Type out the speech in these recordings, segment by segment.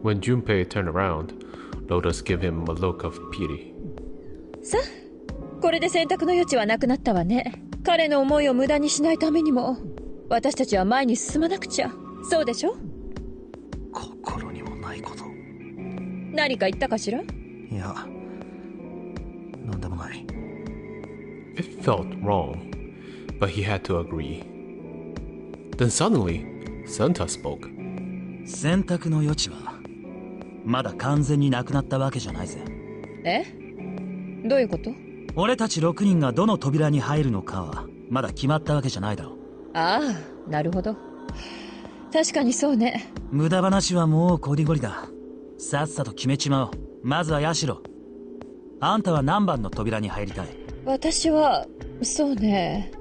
When Junpei turned around, Lotus gave him a look of pity. さあ、これで選択の余地はなくなったわね。彼の思いを無駄にしないためにも、私たちは前に進まなくちゃ。そうでしょ？心にもないこと。何か言ったかしら？いや、なんでもない。It felt wrong, but he had to agree. Then suddenly, Santa spoke. 選択の余地はまだ完全になくなったわけじゃないぜ。え？どういうこと？俺たち6人がどの扉に入るのかはまだ決まったわけじゃないだろう。ああ、なるほど。確かにそうね。無駄話はもうこりごりだ。さっさと決めちまおう。まずはヤシロ。あんたは何番の扉に入りたい？私は、そうね。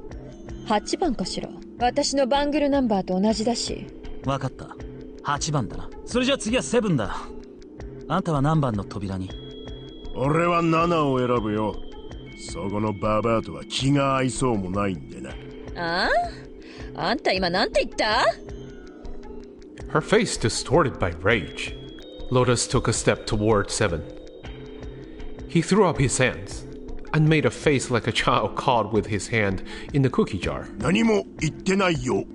8番かしら。私のバングルナンバーと同じだし。わかった。8番だな。それじゃ次は7だ。あんたは何番の扉に？俺は7を選ぶよ。そこのババアとは気が合いそうもないんでな。ああ？あんた今なんて言った？ Her face distorted by rage. Lotus took a step toward 7. He threw up his hands and made a face like a child caught with his hand in the cookie jar. 何も言ってないよ。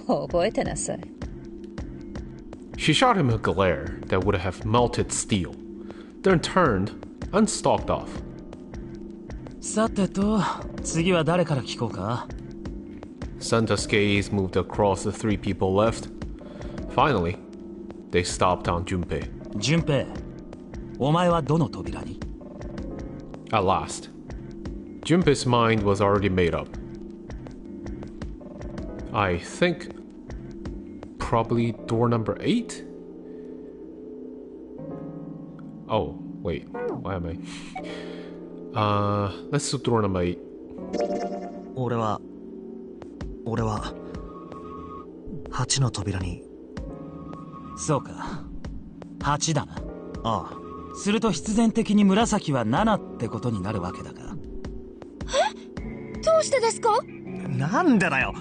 覚えてなさい。She shot him a glare that would have melted steel, then turned and stalked off. さてと、次は誰から聞こうか？ Santa's gaze moved across the 3 people left. Finally, they stopped on Junpei. 順平、お前はどの扉に？ At last, Junpei's mind was already made up. I think probably door number 8? Oh, wait, why am I? Let's do door number 8. 俺は8の扉に。そうか。8だな。ああ。すると必然的に紫は7ってことになるわけだが。え？どうしてですか？なんでだよ。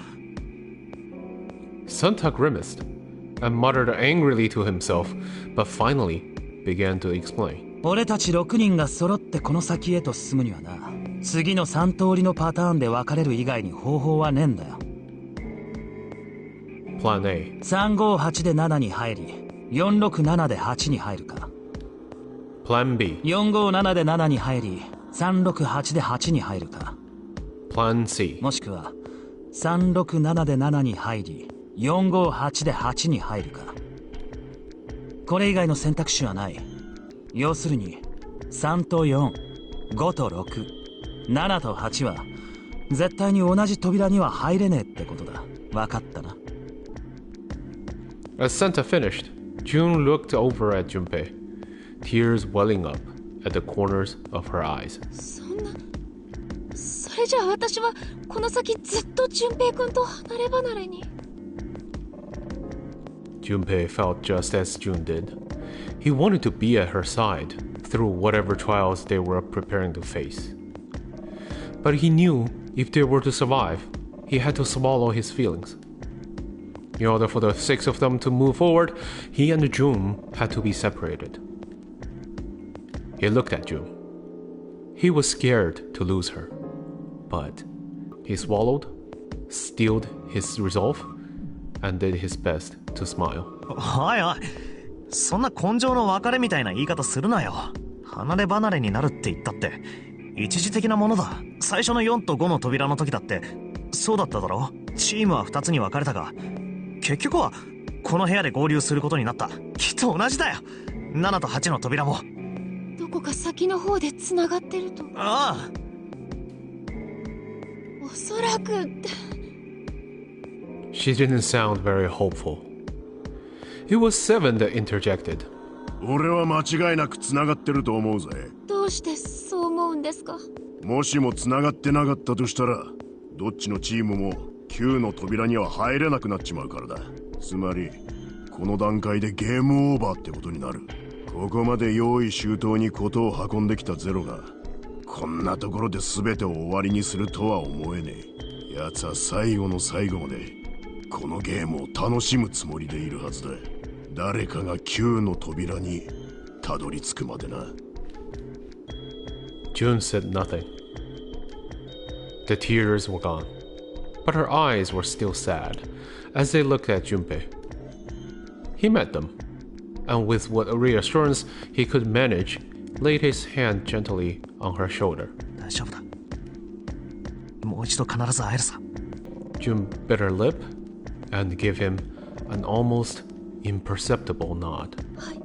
Santa grimaced and muttered angrily to himself, but finally began to explain. 俺たち6人が揃ってこの先へと進むにはな、次の3通りのパターンで分かれる以外に方法はねえんだよ。Plan A. 358で7に入り、467で8に入るか。Plan B. 457で7に入り、368で8に入るか。Plan C. もしくは367で7に入り、458で8に入るか。これ以外の選択肢はない。要するに3と4、5と6、7と8は絶対に同じ扉には入れねえってことだ。分かったな。As Santa finished, June looked over at Junpei, tears welling up at the corners of her eyes. そんな、それじゃあ私はこの先ずっと純平君と離れ離れに。Junpei felt just as June did. He wanted to be at her side through whatever trials they were preparing to face. But he knew if they were to survive, he had to swallow his feelings. In order for the 6 of them to move forward, he and June had to be separated. He looked at June. He was scared to lose her, but he swallowed, steeled his resolve, and did his best to smile. おいおい、そんな根性の別れみたいな言い方するなよ。離れ離れになるって言ったって一時的なものだ。最初の4と5の扉の時だってそうだっただろ。チームは2つに分かれたが、結局はこの部屋で合流することになった。きっと同じだよ。7と8の扉もどこか先の方でつながってると。ああ、おそらく。 She didn't sound very hopeful. It was 7 that interjected. 俺は間違いなく繋がってると思うぜ。どうしてそう思うんですか？もしも繋がってなかったとしたら、どっちのチームも9の扉には入れなくなっちまうからだ。つまりこの段階でゲームオーバーってことになる。ここまで用意周到にことを運んできたゼロがこんなところで全てを終わりにするとは思えねえ。奴は最後の最後までこのゲームを楽しむつもりでいるはずだ。誰かが9の扉にたどり着くまでな。 June said nothing. The tears were gone, but her eyes were still sad as they looked at Junpei. He met them, and with what reassurance he could manage, laid his hand gently on her shoulder. 大丈夫だ。もう一度必ず会えるさ。 June bit her lip and gave him an almost imperceptible nod. はい。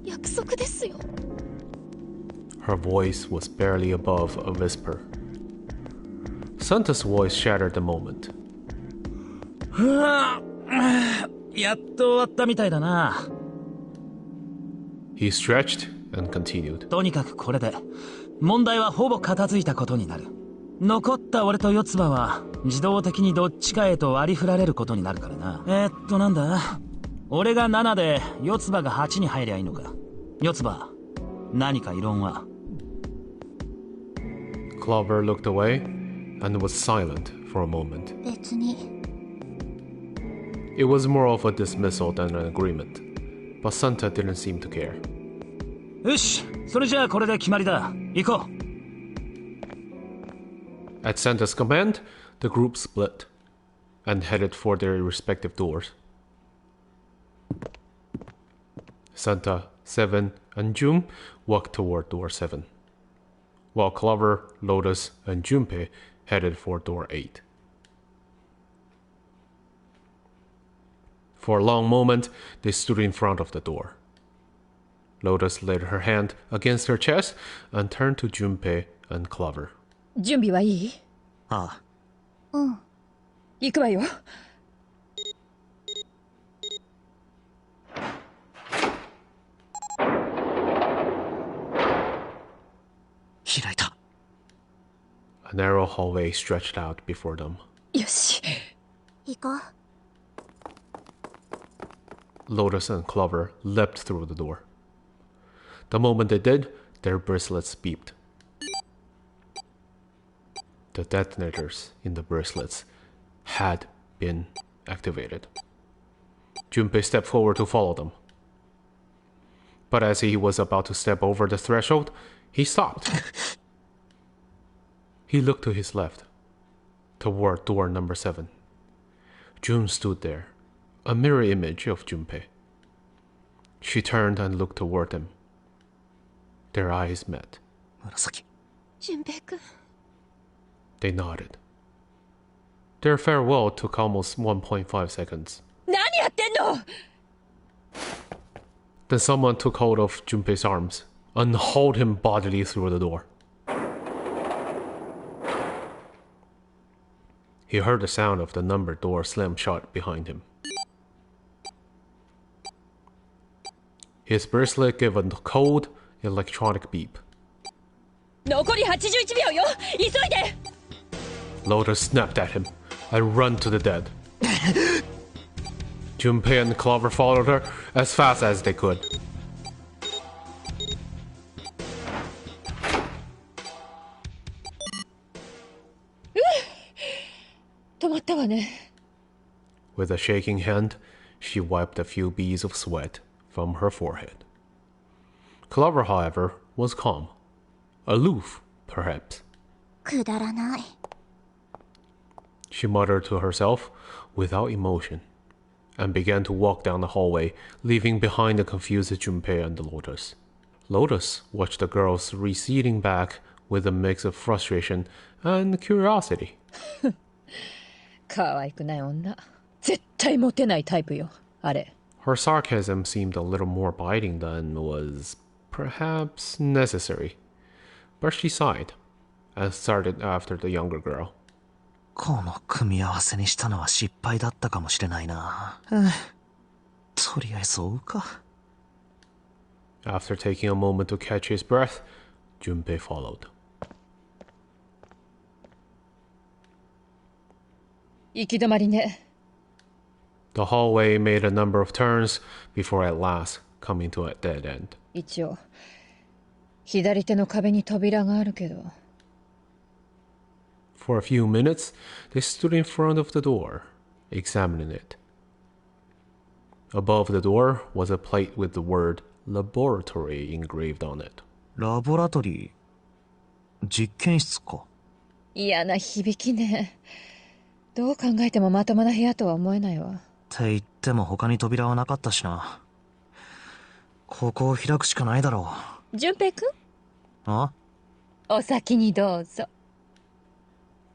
約束ですよ。 Her voice was barely above a whisper. Santa's voice shattered the moment. やっと終わったみたいだな。 He stretched and continued. とにかくこれで問題はほぼ片付いたことになる。残った俺と四つ葉は自動的にどっちかへと割り振られることになるからな。なんだ、俺が7で四つ葉が8に入りゃいいのか。四つ葉、何か異論は？ Clover looked away and was silent for a moment. 別に。 It was more of a dismissal than an agreement, but Santa didn't seem to care. よし、それじゃあこれで決まりだ。行こう。 At Santa's command, the group split and headed for their respective doors. Santa, 7, and June walked toward door 7, while Clover, Lotus, and Junpei headed for door 8. For a long moment, they stood in front of the door. Lotus laid her hand against her chest and turned to Junpei and Clover. 準備はいい？ああ。うん。行くわよ。開いた。 A narrow hallway stretched out before them. よし。行こう。 Lotus and Clover leapt through the door. The moment they did, their bracelets beeped. The detonators in the bracelets had been activated. Junpei stepped forward to follow them. But as he was about to step over the threshold, he stopped. He looked to his left, toward door number 7. June stood there, a mirror image of Junpei. She turned and looked toward him. Their eyes met. 紫。純平君。 They nodded. Their farewell took almost 1.5 seconds. 何やってんの！ Then someone took hold of Junpei's arms and hauled him bodily through the door. He heard the sound of the numbered door slam shut behind him. His bracelet gave a cold, electronic beep. 残り81秒よ！急いで！ Lotus snapped at him and ran to the dead. Junpei and Clover followed her as fast as they could. With a shaking hand, she wiped a few beads of sweat from her forehead. Clover, however, was calm. Aloof, perhaps. くだらない。 She muttered to herself without emotion and began to walk down the hallway, leaving behind the confused Junpei and the Lotus. Lotus watched the girls receding back with a mix of frustration and curiosity. 可愛くない女。絶対モテないタイプよ。あれ。Her sarcasm seemed a little more biting than was perhaps necessary, but she sighed and started after the younger girl. この組み合わせにしたのは失敗だったかもしれないな。とりあえず追うか。After taking a moment to catch his breath, Junpei followed. 行き止まりね。 The hallway made a number of turns before at last coming to a dead end. 一応、左手の壁に扉があるけど。 For a few minutes, they stood in front of the door, examining it. Above the door was a plate with the word laboratory engraved on it. ラボラトリー、実験室か。嫌な響きね。どう考えてもまともな部屋とは思えないわ。って言っても他に扉はなかったしな。ここを開くしかないだろう。純平くん？あ？お先にどうぞ。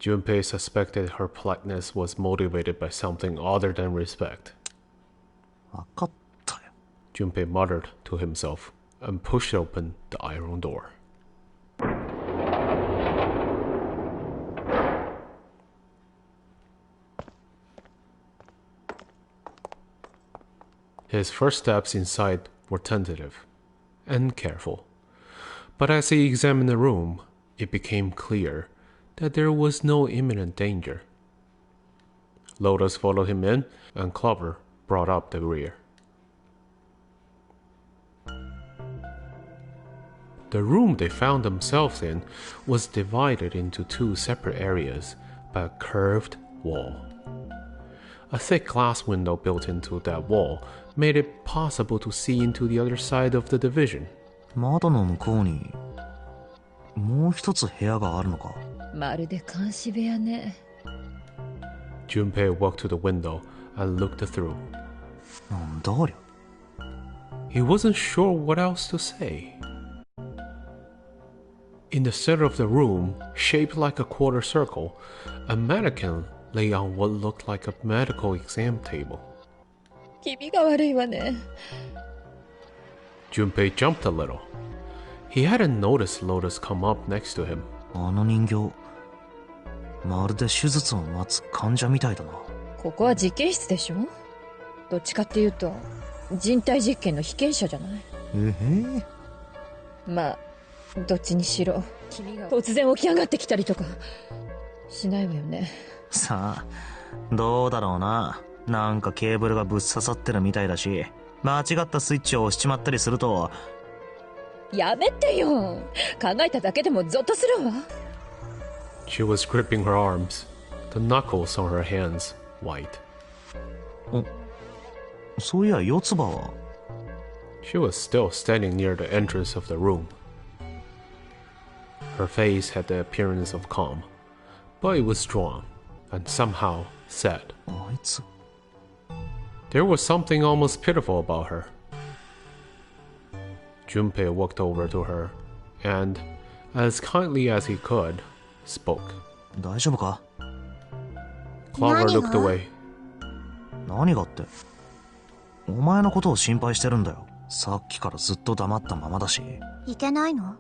Junpei suspected her politeness was motivated by something other than respect. わかったよ。Junpei muttered to himself and pushed open the iron door. His first steps inside were tentative and careful, but as he examined the room, it became clear that there was no imminent danger. Lotus followed him in, and Clover brought up the rear. The room they found themselves in was divided into two separate areas by a curved wall. A thick glass window built into that wall made it possible to see into the other side of the division. 窓の向こうにもう一つ部屋があるのか。まるで監視部屋ね。Junpei walked to the window and looked through. なんだありゃ。He wasn't sure what else to say. In the center of the room, shaped like a quarter circle, a mannequin lay on what looked like a medical exam table. 気味が悪いわね。Junpei jumped a little. He hadn't noticed Lotus come up next to him. あの人形、まるで手術を待つ患者みたいだな。ここは実験室でしょ？どっちかっていうと人体実験の被験者じゃない？まあどっちにしろ君が突然起き上がってきたりとかしないわよね。さあ、どうだろうな。なんかケーブルがぶっ刺さってるみたいだし、間違ったスイッチを押しちまったりすると。やめてよ。考えただけでもゾッとするわ。She was gripping her arms, the knuckles on her hands white. そういや、四つ葉は。She was still standing near the entrance of the room. Her face had the appearance of calm, but it was drawn and somehow sad. あいつ。There was something almost pitiful about her. Junpei walked over to her and, as kindly as he could, spoke. 大丈夫か？ Clover looked away. 何がって？お前のことを心配してるんだよ。さっきからずっと黙ったままだし。いけないの？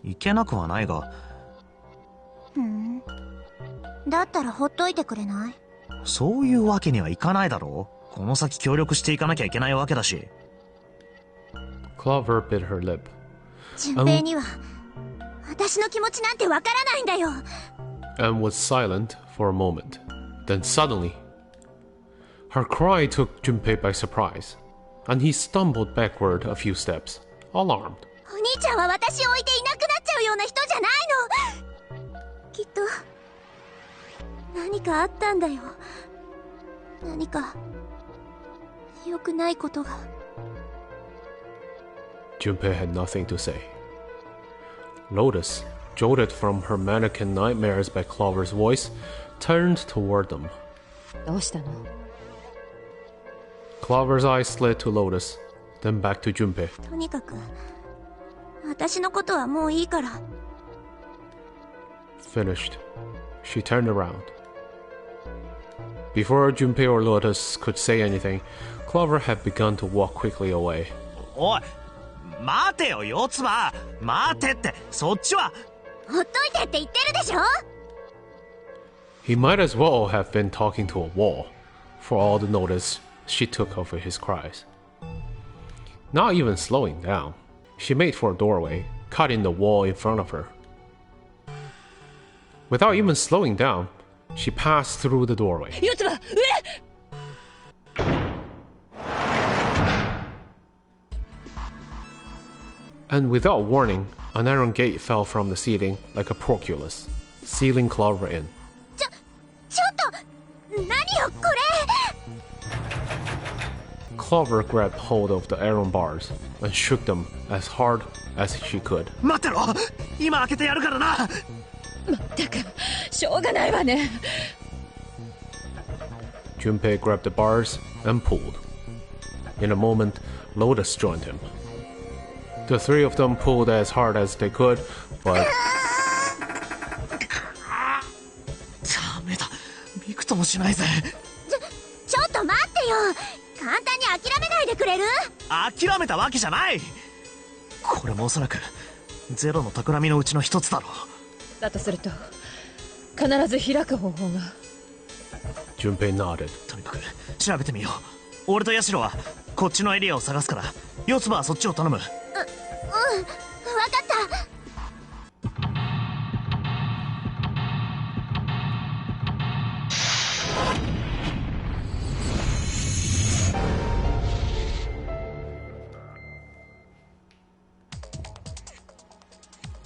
いけなくはないが。だったらほっといてくれない？そういうわけにはいかないだろう。この先協力していかなきゃいけないわけだし。Clover bit her lip. 純平には私の気持ちなんてわからないんだよ。And was silent for a moment. Then suddenly, her cry took Junpei by surprise, and he stumbled backward a few steps, alarmed. お兄ちゃんは私を置いていなくなっちゃうような人じゃないの。きっと何かあったんだよ。何か良くないことが。Junpei had nothing to say. Lotus, jolted from her mannequin nightmares by Clover's voice, turned toward them. どうしたの？ Clover's eyes slid to Lotus, then back to Junpei. とにかく私のことはもういいから。Finished. She turned around. Before Junpei or Lotus could say anything, Clover had begun to walk quickly away. おい、待てよ、四つ葉。待てって、そっちは。ほっといてって言ってるでしょ。 He might as well have been talking to a wall, for all the notice she took of his cries. Not even slowing down, she made for a doorway, cut in the wall in front of her. Without even slowing down, she passed through the doorway. 四つ葉、And without warning, an iron gate fell from the ceiling like a porculus, sealing Clover in. ちょっと何よこれ。Clover grabbed hold of the iron bars and shook them as hard as she could. 待ってろ、今開けてやるからな。まったくしょうがないわね。 Junpei grabbed the bars and pulled. In a moment, Lotus joined him. The three of them pulled as hard as they could, but ダメだ、びくともしないぜ。ちょっと待ってよ。簡単に諦めないでくれる？諦めたわけじゃない。これもおそらくゼロの企みのうちの一つだろう。だとすると必ず開く方法が。 Junpei nodded. とにかく調べてみよう。俺とヤシロはこっちのエリアを探すから、四つ葉はそっちを頼む。分かった。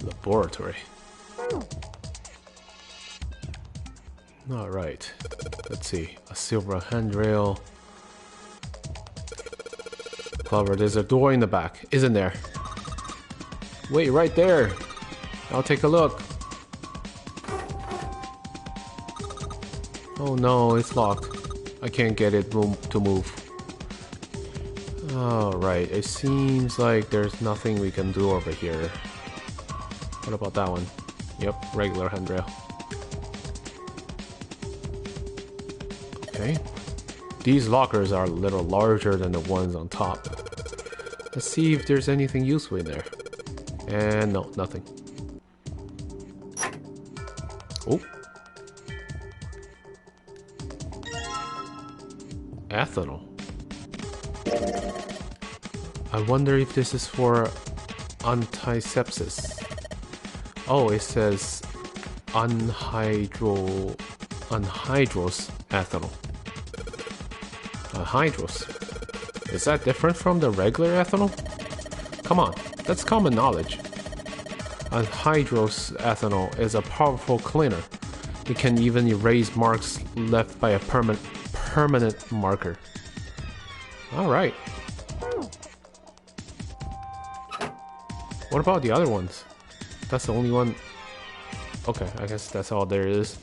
Laboratory. Alright. Let's see. A silver handrail. Clover, there's a door in the back, isn't there? Wait, right there. I'll take a look. Oh no, it's locked. I can't get it to move. Alright, it seems like there's nothing we can do over here. What about that one? Yep, regular handrail. Okay. These lockers are a little larger than the ones on top. Let's see if there's anything useful in there. And no, nothing. Oh. Ethanol. I wonder if this is for antisepsis. Oh, it says anhydrous ethanol. Anhydrous. Is that different from the regular ethanol? Come on, that's common knowledge. Anhydrous ethanol is a powerful cleaner. It can even erase marks left by a permanent marker. Alright. What about the other ones? That's the only one. Okay, I guess that's all there is.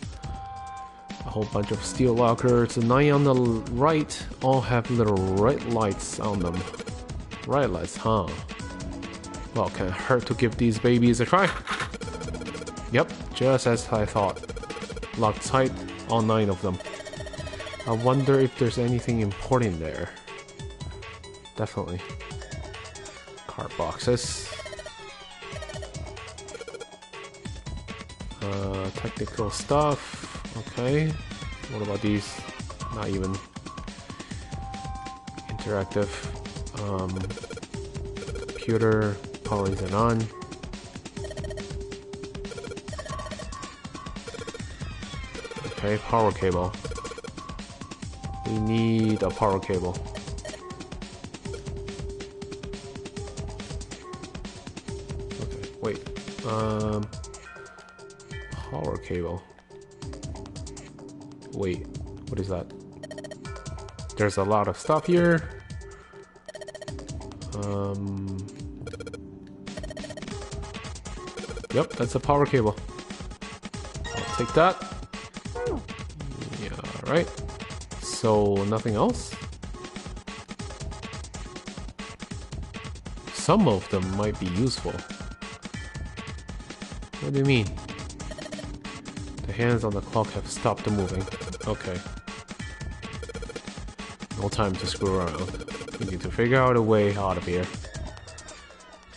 A whole bunch of steel lockers. The 9 on the right all have little red lights on them. Red lights, huh? Well, can't hurt to give these babies a try. Yep, just as I thought. Locked tight, all 9 of them. I wonder if there's anything important there. Definitely. Card boxes. Technical stuff. Okay. What about these? Not even interactive. Computer. Power is on. Okay, power cable. We need a power cable. Okay, wait. Power cable. Wait, what is that? There's a lot of stuff here. Yep, that's a power cable. I'll take that. Yeah, right. So, nothing else? Some of them might be useful. What do you mean? The hands on the clock have stopped moving. Okay. No time to screw around. We need to figure out a way out of here.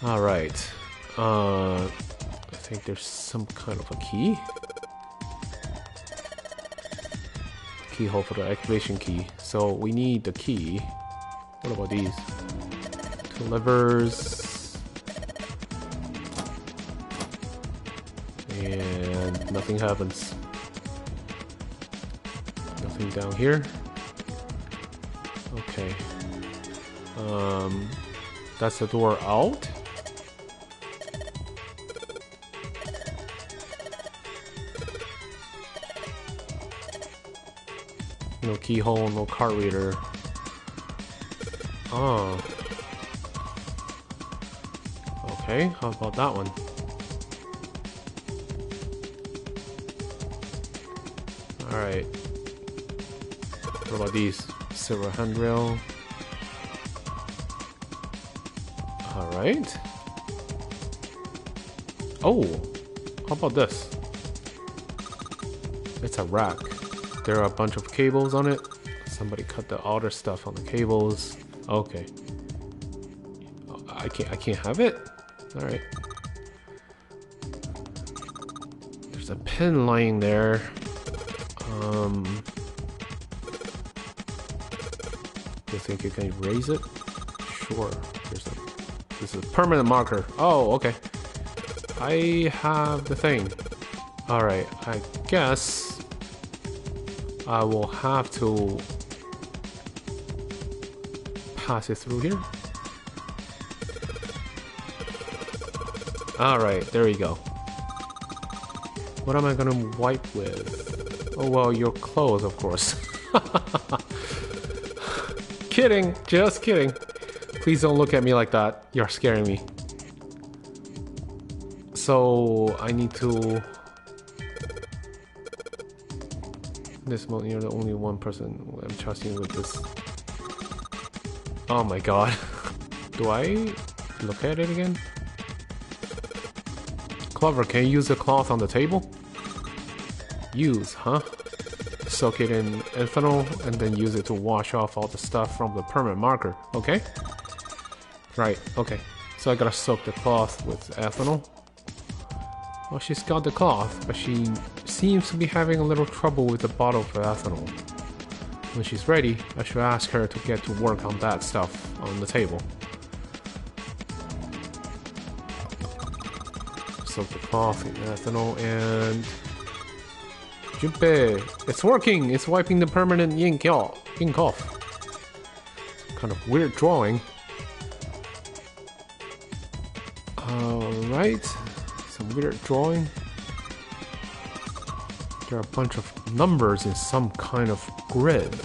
Alright. I think there's some kind of a key. Keyhole for the activation key. So we need the key. What about these? 2 levers. And nothing happens. Nothing down here. Okay. That's the door out. No keyhole, no card reader. Oh. Okay, how about that one? Alright. What about these? Silver handrail. Alright. Oh! How about this? It's a rack. There are a bunch of cables on it. Somebody cut the outer stuff on the cables. Okay. I can't have it? Alright. There's a pen lying there. You think you can erase it? Sure. This is a permanent marker. Oh, okay. I have the thing. Alright, I guess I will have to pass it through here. Alright, there we go. What am I gonna wipe with? Oh well, your clothes, of course. Kidding, just kidding. Please don't look at me like that. You're scaring me. So I need to. This moment, you're the only one person I'm trusting with this. Oh my god. Do I look at it again? Clover, can you use the cloth on the table? Use, huh? Soak it in ethanol and then use it to wash off all the stuff from the permanent marker, okay? Right, okay. So I gotta soak the cloth with ethanol. Well, she's got the cloth, but she seems to be having a little trouble with the bottle of ethanol. When she's ready, I should ask her to get to work on that stuff on the table. Soak the cloth in ethanol and... Junpei! It's working! It's wiping the permanent ink off. Kind of weird drawing. Alright. Some weird drawing. There are a bunch of numbers in some kind of grid.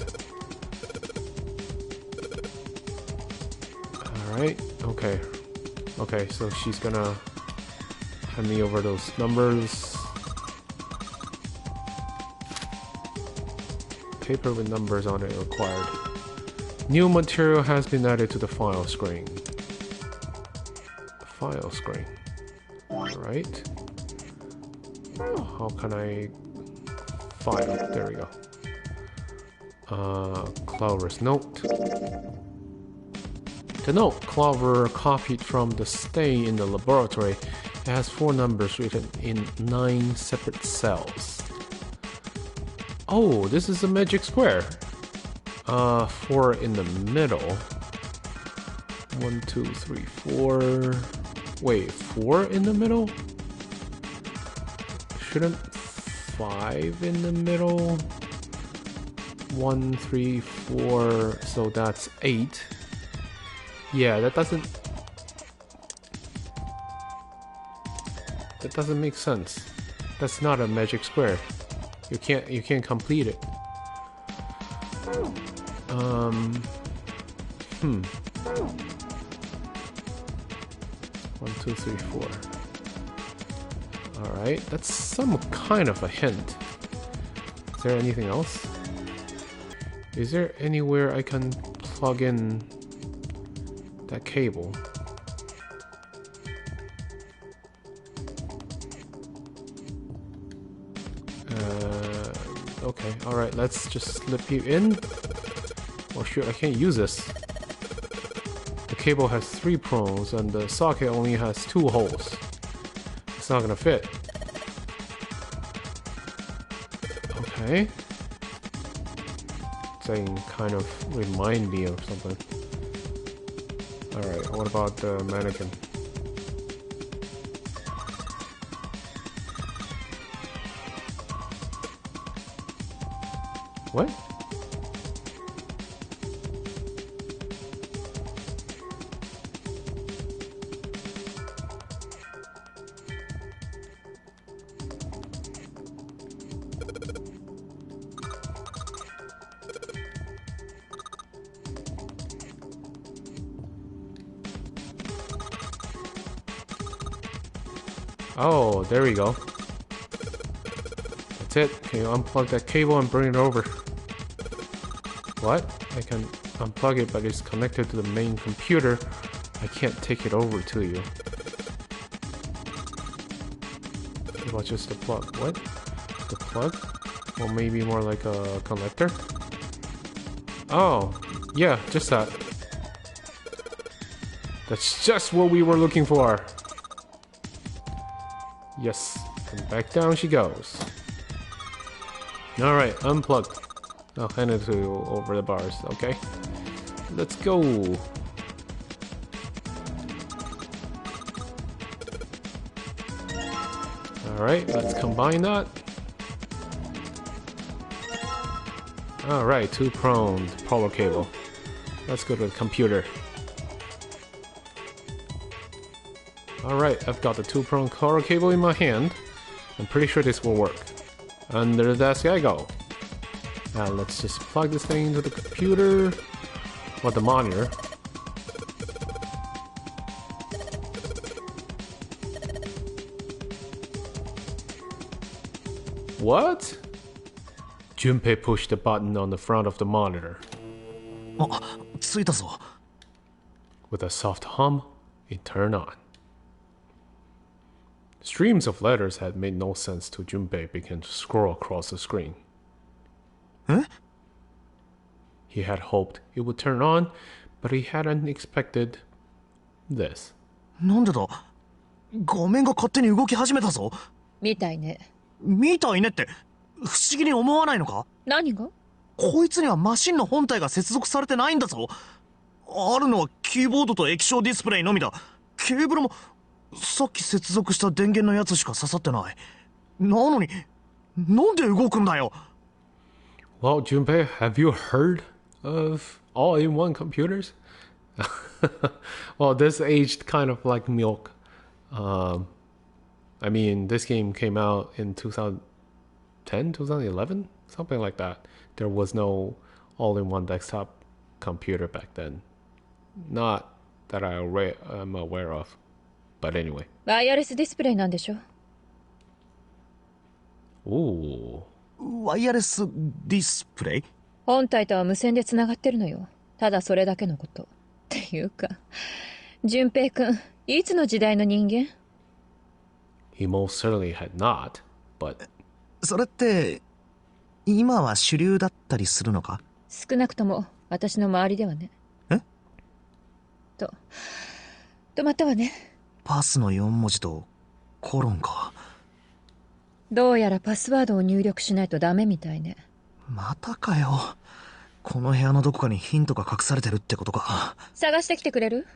Alright, okay. Okay, so she's gonna hand me over those numbers. Paper with numbers on it required. New material has been added to the file screen. The file screen. Alright. How can I find it? There we go. Clover's note. The note Clover copied from the stay in the laboratory. It has 4 numbers written in 9 separate cells. Oh, this is a magic square. 4 in the middle. 1, 2, 3, 4. Wait, 4 in the middle? Shouldn't 5 in the middle? 1, 3, 4. So that's 8. Yeah, that doesn't make sense. That's not a magic square. You can't complete it. 1, 2, 3, 4. Alright, that's some kind of a hint. Is there anything else? Is there anywhere I can plug in that cable? Okay, alright, let's just slip you in. Oh shoot, I can't use this. The cable has 3 prongs and the socket only has 2 holes. It's not gonna fit. Okay. Saying kind of remind me of something. Alright, what about the mannequin? What? Oh, there we go. That's it. Can you unplug that cable and bring it over? What? I can unplug it, but it's connected to the main computer. I can't take it over to you. What's just the plug? What? The plug? Or maybe more like a connector? Oh, yeah, just that. That's just what we were looking for. Yes, and back down she goes. Alright, unplugged. I'll hand it to you over the bars, okay? Let's go. Alright, let's combine that. Alright, two-pronged power cable. Let's go to the computer. Alright, I've got the two-pronged power cable in my hand. I'm pretty sure this will work. Under the desk I go. Now let's just plug this thing into the computer. Or the monitor. What? Junpei pushed the button on the front of the monitor. あ、ついたぞ。 With a soft hum, it turned on. Streams of letters had made no sense to Junpei began to scroll across the screen. え? He had hoped it would turn on, but he hadn't expected this. なんでだ? 画面が勝手に動き始めたぞ。みたいね。みたいねって不思議に思わないのか？何が？こいつにはマシンの本体が接続されてないんだぞ。あるのはキーボードと液晶ディスプレイのみだ。ケーブルもさっき接続した電源のやつしか刺さってない。なのになんで動くんだよ。 Well, Junpei, have you heard of all-in-one computers? Well, this aged kind of like milk. I mean, this game came out in 2010, 2011? Something like that. There was no all-in-one desktop computer back then. Not that I'm aware of. But anyway. ワイヤレスディスプレイなんでしょ？ Ooh. ワイヤレスディスプレイ？本体とは無線でつながってるのよ。ただそれだけのこと。っていうか、淳平くん、いつの時代の人間？ He most certainly had not, but... それって今は主流だったりするのか？少なくとも私の周りではね。え？止まったわね。パスの4文字とコロンか。どうやらパスワードを入力しないとダメみたいね。またかよ。この部屋のどこかにヒントが隠されてるってことか。探してきてくれる？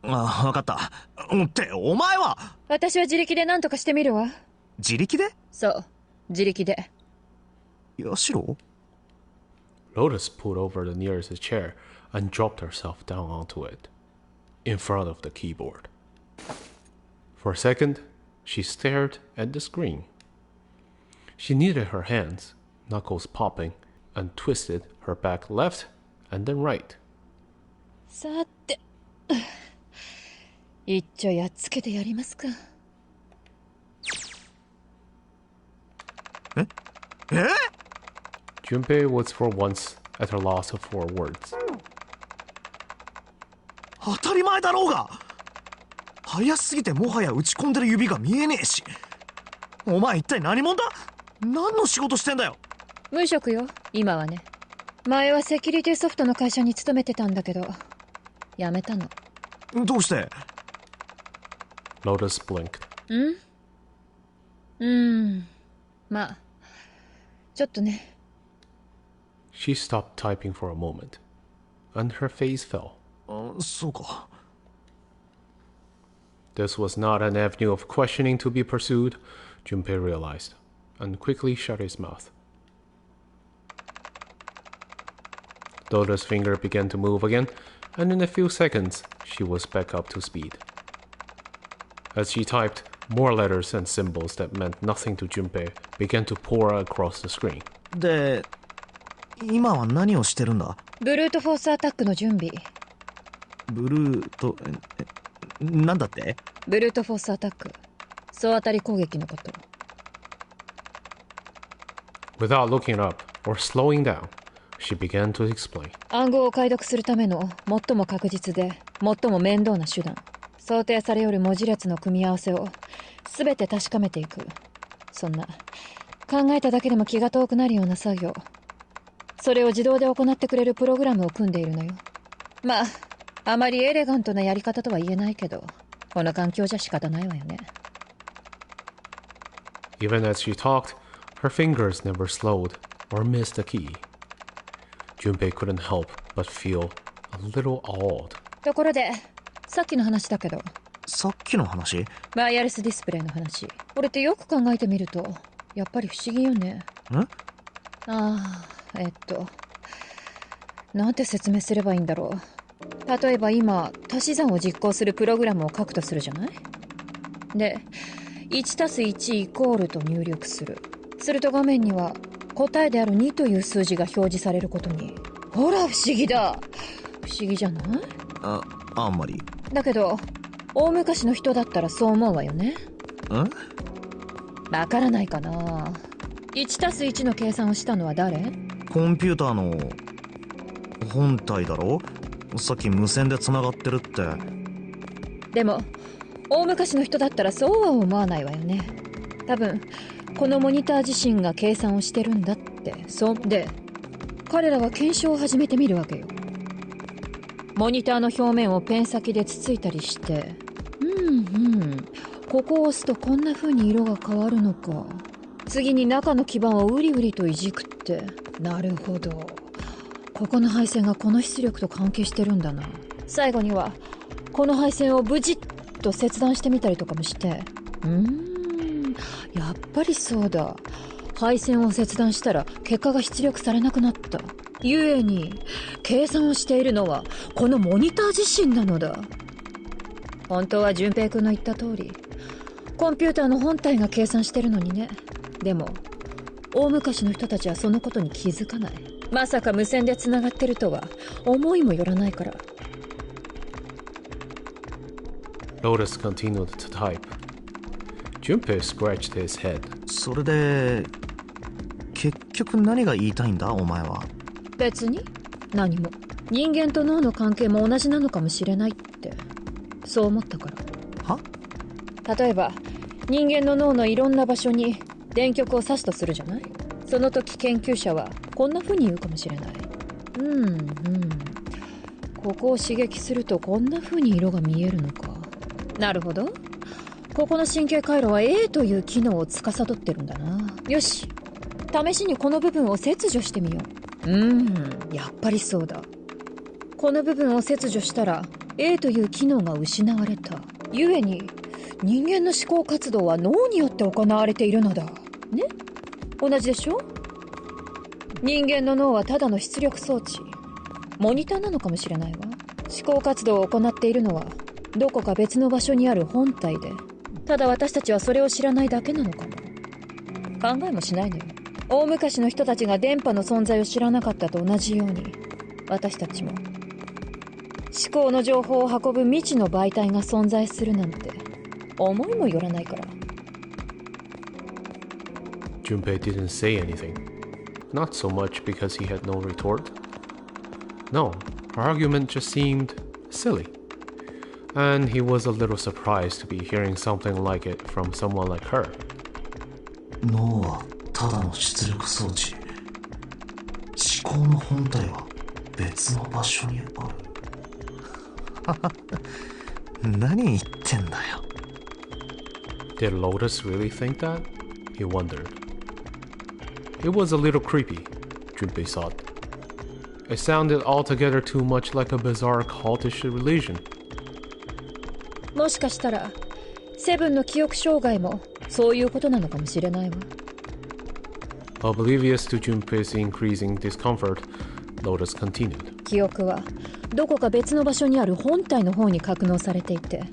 ああ、わかった。ってお前は。私は自力で何とかしてみるわ。自力で？そう、自力で。ヤシロ？ Lotus pulled over the nearest chair and dropped herself down onto it, in front of the keyboard. For a second, she stared at the screen. She kneaded her hands, knuckles popping, and twisted her back left and then right. さて、一丁やっつけてやりますか。え？ Junpei was for once at a loss for words. 当たり前だろうが。早すぎてもはや打ち込んでる指が見えねえし。お前一体何者だ？何の仕事してんだよ。無職よ、今はね。前はセキュリティソフトの会社に勤めてたんだけど、辞めたの。どうして？ Lotus blinked. まあ、ちょっとね。She stopped typing for a moment, and her face fell. そうか。This was not an avenue of questioning to be pursued, Junpei realized, and quickly shut his mouth. Lotus' finger began to move again, and in a few seconds, she was back up to speed. As she typed, more letters and symbols that meant nothing to Junpei began to pour across the screen. で、今は何をしてるんだ？ブルートフォースアタックの準備。ブルーと、なんだって？ブルートフォースアタック。総当たり攻撃のこと。Without looking up or slowing down, she began to explain. 暗号を解読するための最も確実で最も面倒な手段。想定されよる文字列の組み合わせを全て確かめていく。そんな考えただけでも気が遠くなるような作業。それを自動で行ってくれるプログラムを組んでいるのよ。まああまりエレガントなやり方とは言えないけど、この環境じゃ仕方ないわよね。Even as she talked, her fingers never slowed or missed a key. Junpei couldn't help but feel a little awed. ところで、さっきの話だけど。さっきの話？ワイヤレスディスプレイの話。これってよく考えてみると、やっぱり不思議よね。なんて説明すればいいんだろう。例えば今、足し算を実行するプログラムを書くとするじゃない？で、1+1 イコールと入力する。すると画面には答えである2という数字が表示されることに。ほら不思議だ。不思議じゃない？あんまり。だけど大昔の人だったらそう思うわよね。わからないかな。1+1 の計算をしたのは誰？コンピューターの本体だろ。さっき無線で繋がってるって。でも大昔の人だったらそうは思わないわよね。多分このモニター自身が計算をしてるんだって。そうで彼らは検証を始めてみるわけよ。モニターの表面をペン先でつついたりして、ここを押すとこんな風に色が変わるのか。次に中の基板をウリウリといじくって、なるほど、ここの配線がこの出力と関係してるんだな。最後にはこの配線をブチッと切断してみたりとかもして、やっぱりそうだ。配線を切断したら結果が出力されなくなった。故に計算をしているのはこのモニター自身なのだ。本当は淳平君の言った通り、コンピューターの本体が計算してるのにね。でも大昔の人たちはそのことに気づかない。まさか無線でつながってるとは思いもよらないから。 Lotus continued to type. Junpei scratched his head. それで結局何が言いたいんだお前は。別に何も。人間と脳の関係も同じなのかもしれないってそう思ったから。は？例えば人間の脳のいろんな場所に電極を刺すとするじゃない。その時研究者はこんな風に言うかもしれない。ここを刺激するとこんな風に色が見えるのか。なるほど、ここの神経回路は A という機能を司ってるんだな。よし、試しにこの部分を切除してみよう。やっぱりそうだ。この部分を切除したら A という機能が失われた。故に人間の思考活動は脳によって行われているのだね。同じでしょ。人間の脳はただの出力装置、モニターなのかもしれないわ。思考活動を行っているのはどこか別の場所にある本体で、ただ私たちはそれを知らないだけなのかも。考えもしないのよ。大昔の人たちが電波の存在を知らなかったと同じように、私たちも思考の情報を運ぶ未知の媒体が存在するなんて思いもよらないから。 Junpei didn't say anything. Not so much because he had no retort. No, her argument just seemed silly. And he was a little surprised to be hearing something like it from someone like her. 脳はただの出力装置。思考の本体は別の場所にある。何言ってんだよ。Did Lotus really think that? He wondered. It was a little creepy, Junpei thought. It sounded altogether too much like a bizarre cultish religion. もしかしたらセブンの記憶障害もそういうことなのかもしれないわ。 Oblivious to Junpei's increasing discomfort, Lotus continued. 記憶はどこか別の場所にある本体の方に格納されていて、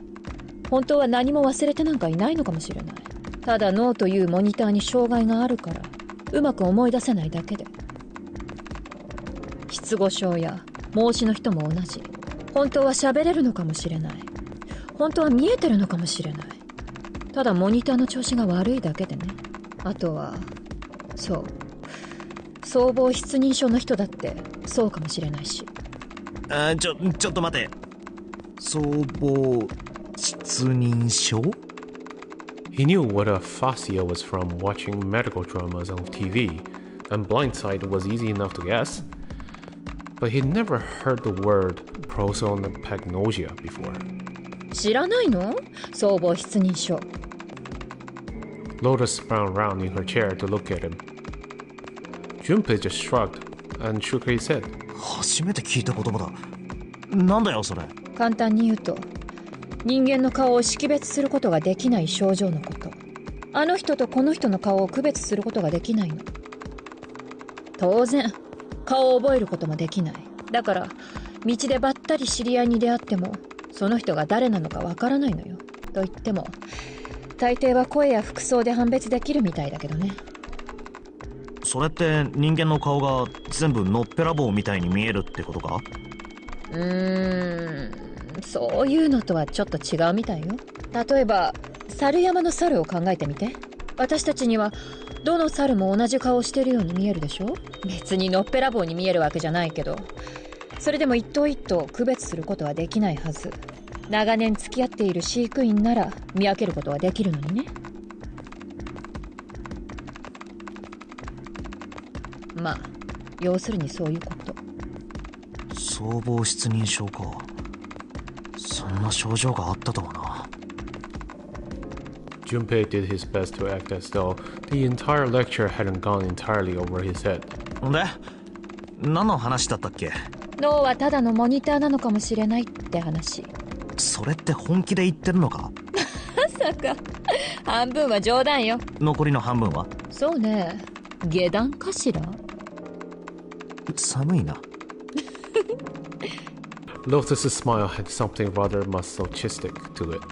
本当は何も忘れてなんかいないのかもしれない。ただ脳というモニターに障害があるからうまく思い出せないだけで。失語症や妄視の人も同じ。本当は喋れるのかもしれない。本当は見えてるのかもしれない。ただモニターの調子が悪いだけでね。あとはそう総合失認症の人だってそうかもしれないし。ちょっと待て。総合失認症？ He knew what aphasia was from watching medical dramas on TV, and Blindside was easy enough to guess, but he'd never heard the word prosopagnosia before. 知らないの？総合失認症。Lotus spun around in her chair to look at him. Junpei just shrugged and shook his head. 初めて聞いた言葉だ。なんだよそれ。簡単に言うと、人間の顔を識別することができない症状のこと。あの人とこの人の顔を区別することができないの。当然顔を覚えることもできない。だから道でばったり知り合いに出会ってもその人が誰なのかわからないのよ。と言っても大抵は声や服装で判別できるみたいだけどね。それって人間の顔が全部のっぺらぼうみたいに見えるってことか？そういうのとはちょっと違うみたいよ。例えば猿山の猿を考えてみて。私たちにはどの猿も同じ顔をしてるように見えるでしょ。別にのっぺらぼうに見えるわけじゃないけど、それでも一頭一頭区別することはできないはず。長年付き合っている飼育員なら見分けることはできるのにね。まあ要するにそういうこと。総合失認症か。そんな症状があったとはな。Junpei did his best to act as though the entire lecture hadn't gone entirely over his head. で、何の話だったっけ？脳はただのモニターなのかもしれないって話。それって本気で言ってるのか？まさか半分は冗談よ。残りの半分は？そうね、下段かしら。寒いな。Lotus's smile had something rather masochistic to it.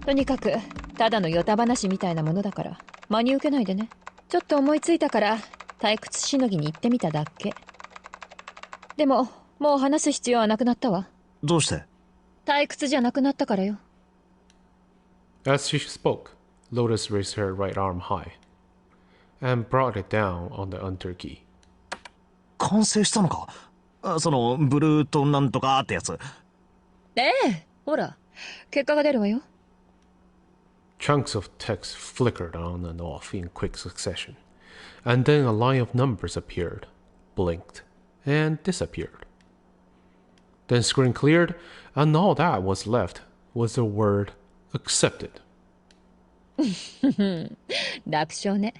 とにかくただのヨタ話みたいなものだから真に受けないでね。ちょっと思いついたから退屈しのぎに行ってみただけ。でももう話す必要はなくなったわ。どうして？退屈じゃなくなったからよ。 As she spoke, Lotus raised her right arm high and brought it down on the enter key. 完成したのか？そのブルーとなんとかってやつ。ほら結果が出るわよ。Chunks of text flickered on and off in quick succession, and then a line of numbers appeared, blinked, and disappeared. Then screen cleared, and all that was left was the word accepted. 楽勝ね。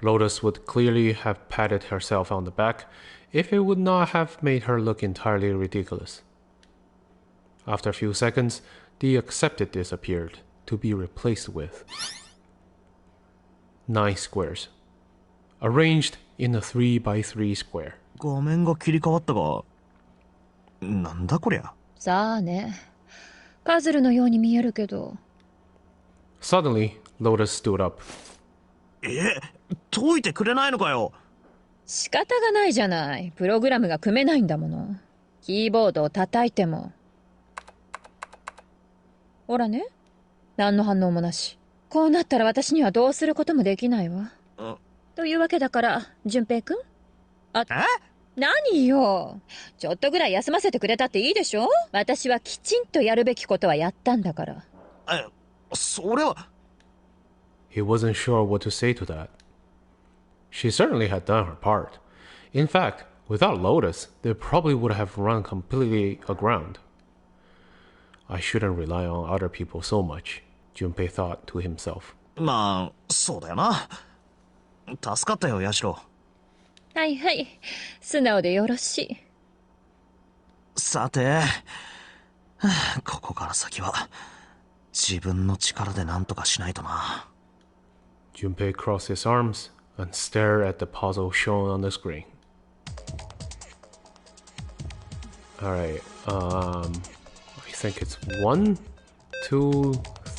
Lotus would clearly have patted herself on the back if it would not have made her look entirely ridiculous. After a few seconds, the accepted disappeared to be replaced with 9 squares, arranged in a 3x3 square. 画面が切り替わったが、なんだこりゃ。さあね、パズルのように見えるけど。Suddenly, Lotus stood up. 解いてくれないのかよ。仕方がないじゃない。プログラムが組めないんだもの。キーボードを叩いても。ほらね、何の反応もなし。こうなったら私にはどうすることもできないわ。というわけだから、淳平くん？何よ。ちょっとぐらい休ませてくれたっていいでしょ？私はきちんとやるべきことはやったんだから。それは。He wasn't sure what to say to that. She certainly had done her part. In fact, without Lotus, they probably would have run completely aground. I shouldn't rely on other people so much, Junpei thought to himself. まあ、そうだよな。助かったよ、ヤシロ。はいはい、素直でよろしい。さて、ここから先は自分の力で何とかしないとな。Junpei crossed his arms and stared at the puzzle shown on the screen. Alright, I think it's 1, 2,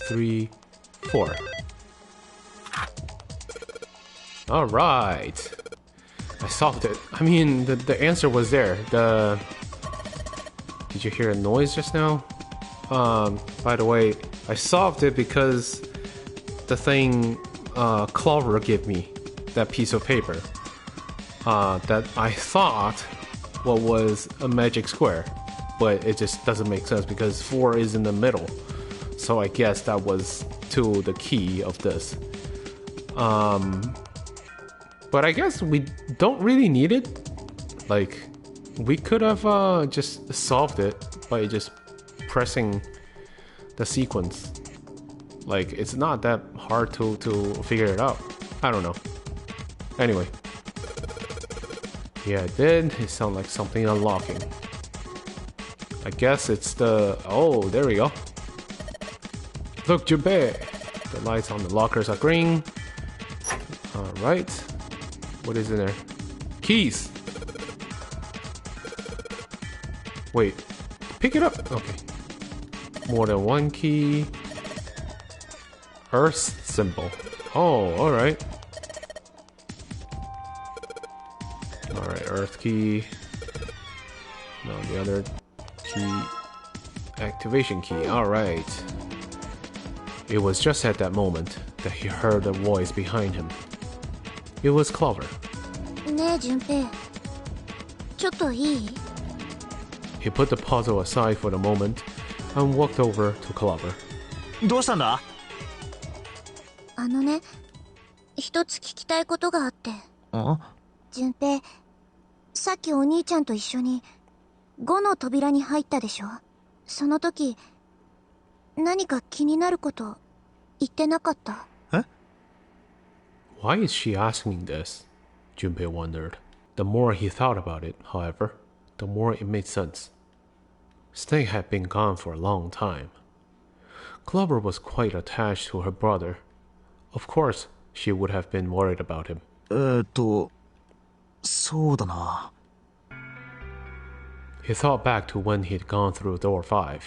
3, 4. Alright. I solved it. I mean, the answer was there. Did you hear a noise just now? by the way, I solved it because the thing Clover gave me, that piece of paper, that I thought what was a magic square, but it just doesn't make sense because 4 is in the middle. So I guess that was to the key of this. But I guess we don't really need it. Like, we could have just solved it by just pressing the sequence. Like, it's not that hard to figure it out. I don't know. Anyway. Yeah, it did. It sounded like something unlocking. I guess it's the... Oh, there we go. Look, Junpei! The lights on the lockers are green. Alright. What is in there? Keys! Wait. Pick it up! Okay. More than one key. Earth symbol. Oh, alright. Alright, Earth key. Now the other key. Activation key. Alright. It was just at that moment that he heard a voice behind him. It was Clover. ねえ、Junpei。ちょっといい？ He put the puzzle aside for the moment and walked over to Clover. どうしたんだ？ね、一つ聞きたいことがあって。Junpei、さっきお兄ちゃんと一緒に5の扉に入ったでしょ？その時、何か気になること言ってなかった？え？ Why is she asking this? Junpei wondered. The more he thought about it, however, the more it made sense. Snake had been gone for a long time. Clover was quite attached to her brother. Of course, she would have been worried about him. そうだな。He thought back to when he'd gone through door 5,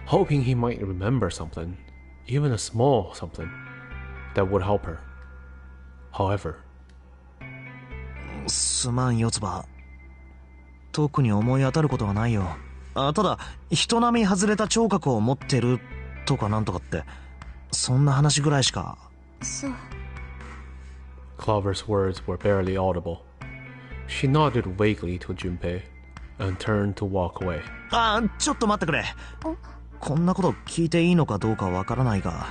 hoping he might remember something, even a small something, that would help her. However, すまんよつば。特に思い当たることはないよ。ただ、人並み外れた聴覚を持ってるとかなんとかって、そんな話ぐらいしか。そう。Clover's words were barely audible. She nodded vaguely to Junpei and turned to walk away. ちょっと待ってくれ。こんなこと聞いていいのかどうかわからないが、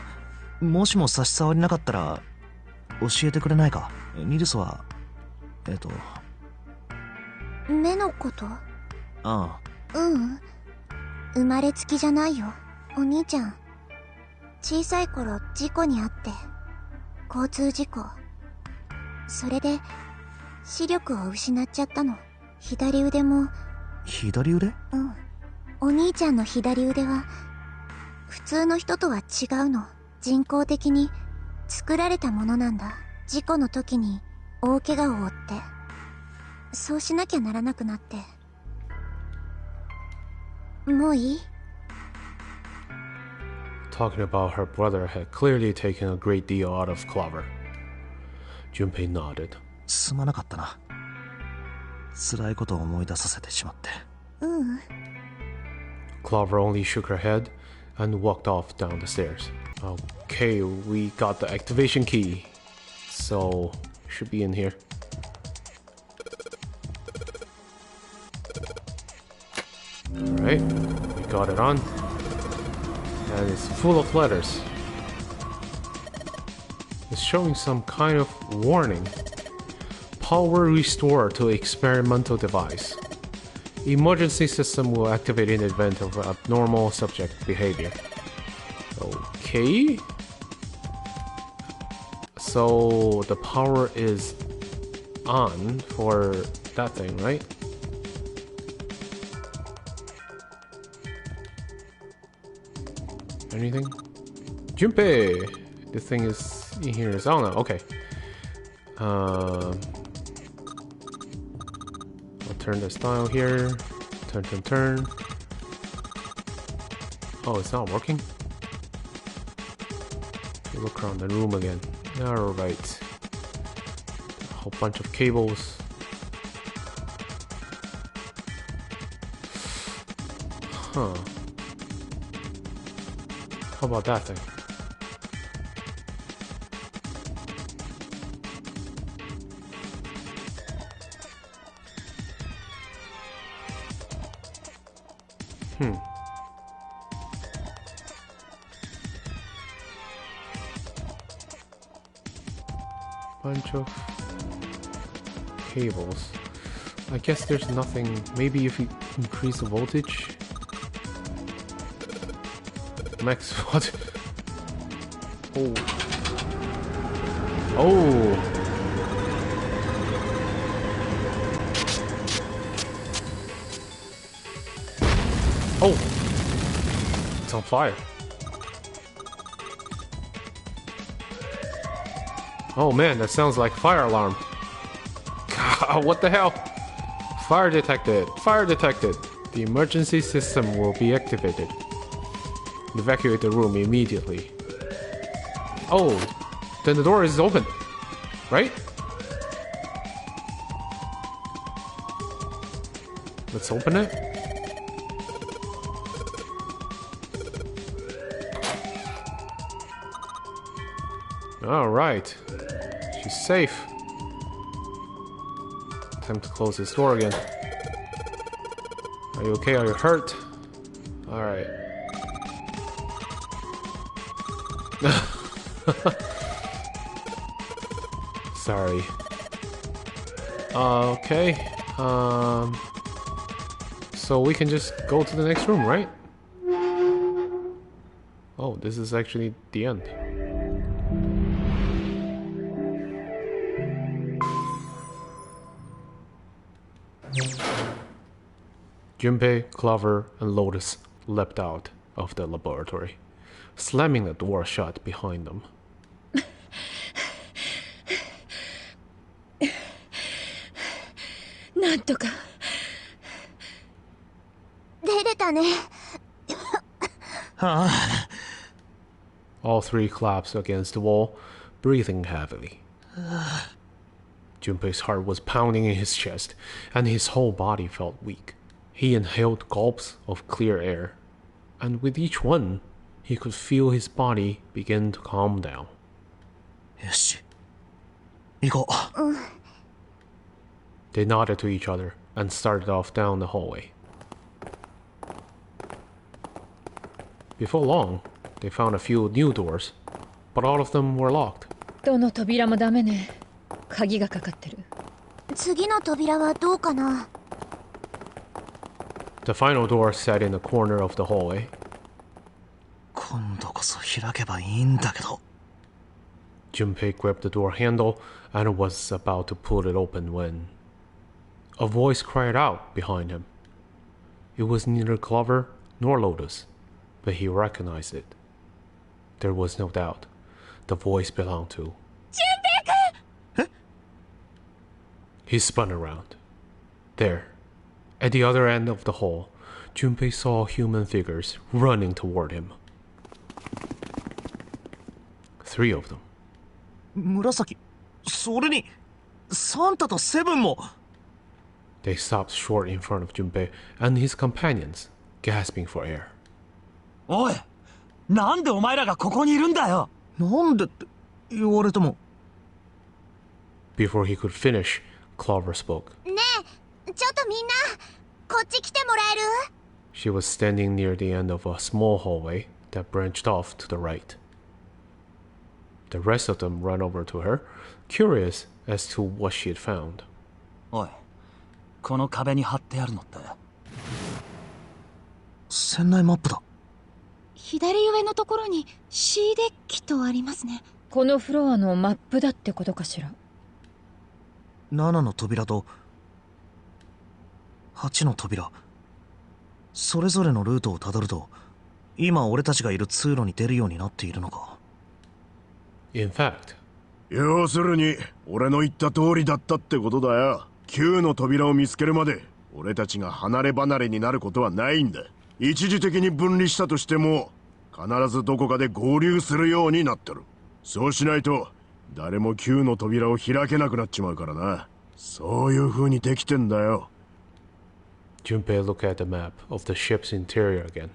もしも差し障りなかったら教えてくれないか。ニルスは目のこと？生まれつきじゃないよ。お兄ちゃん、小さい頃事故に遭って、交通事故。それで視力を失っちゃったの。左腕も。左腕？お兄ちゃんの左腕は普通の人とは違うの。人工的に作られたものなんだ。事故の時に大怪我を負って、そうしなきゃならなくなって。もういい？ Talking about her brother had clearly taken a great deal out of Clover. Junpei nodded. すまなかったな。辛いことを思い出させてしまって。Clover only shook her head and walked off down the stairs. Okay, we got the activation key. So, should be in here. Alright, we got it on. And it's full of letters. It's showing some kind of warning. Power restore to experimental device. Emergency system will activate in the event of abnormal subject behavior. Okay. So the power is on for that thing, right? Anything? Junpei! This thing is in here. It's on now. Okay. I'll turn this dial here. Turn. Oh, it's not working? Look around the room again. Alright. A whole bunch of cables. Huh. How about that thing? Bunch of cables. I guess there's nothing. Maybe if you increase the voltage. Max what? Oh. Oh. Oh. It's on fire. Oh man, that sounds like fire alarm. God, what the hell? Fire detected. Fire detected. The emergency system will be activated. Evacuate the room immediately. Oh, then the door is open, right? Let's open it. All right, she's safe. Time to close this door again. Are you okay? Are you hurt? All right. Sorry. Okay. So we can just go to the next room, right? Oh, this is actually the end. Junpei, Clover, and Lotus leapt out of the laboratory, slamming the door shut behind them. なんとか。出れたね。All three collapsed against the wall, breathing heavily. Junpei's heart was pounding in his chest, and his whole body felt weak. He inhaled gulps of clear air, and with each one, he could feel his body begin to calm down. よし。行こう。They nodded to each other and started off down the hallway. Before long, they found a few new doors, but all of them were locked. どの扉もダメね。鍵がかかってる。次の扉はどうかな。The final door sat in the corner of the hallway. 今度こそ開けばいいんだけど。Junpei gripped the door handle and was about to pull it open when a voice cried out behind him. It was neither Clover nor Lotus, but he recognized it. There was no doubt the voice belonged to Junpei-kun! He spun around. There, at the other end of the hall, Junpei saw human figures running toward him. 3 of them. 紫、それにサンタとセブンも。They stopped short in front of Junpei and his companions, gasping for air. おい、なんでお前らがここにいるんだよ。なんでって言われても。Before he could finish, Clover spoke. ねえ、ちょっとみんな、こっち来てもらえる？ She was standing near the end of a small hallway that branched off to the right. The rest of them ran over to her, curious as to what she had found. おい、この壁に貼ってあるのって。船内マップだ。左上のところに C デッキとありますね。このフロアのマップだってことかしら。7の扉と8の扉、それぞれのルートをたどると今俺たちがいる通路に出るようになっているのか。 In fact, 要するに俺の言った通りだったってことだよ。9の扉を見つけるまで俺たちが離れ離れになることはないんだ。一時的に分離したとしても必ずどこかで合流するようになってる。そうしないと誰も9の扉を開けなくなっちまうからな。そういう風にできてんだよ。 Junpei looked at the map of the ship's interior again.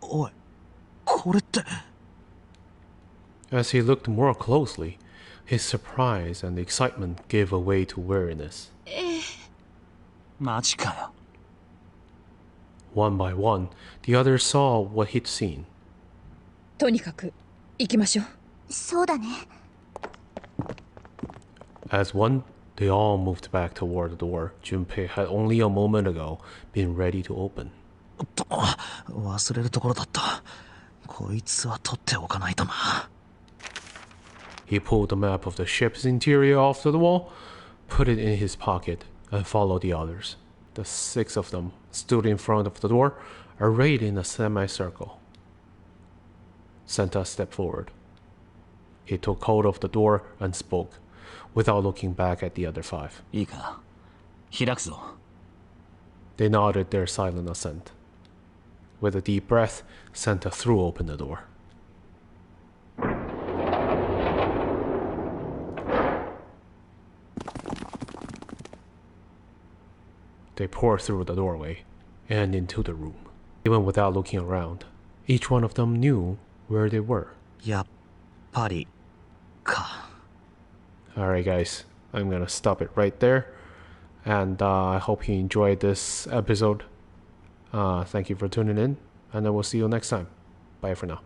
おい、これって。 As he looked more closely, his surprise and excitement gave way to weariness. マジかよ。 One by one, the others saw what he'd seen. とにかく行きましょう。そうだね。 As one, they all moved back toward the door Junpei had only a moment ago been ready to open. 忘れるところだった。こいつは取っておかないとな。 He pulled the map of the ship's interior off the wall, put it in his pocket, and followed the others. The 6 of them stood in front of the door, arrayed in a semicircle. Santa stepped forward. He took hold of the door and spoke, without looking back at the other 5. いいか。開くぞ。 They nodded their silent assent. With a deep breath, Santa threw open the door. They poured through the doorway and into the room. Even without looking around, each one of them knew where they were. やっぱりか。 Alright guys, I'm gonna stop it right there. And I hope you enjoyed this episode. Thank you for tuning in, and I will see you next time. Bye for now.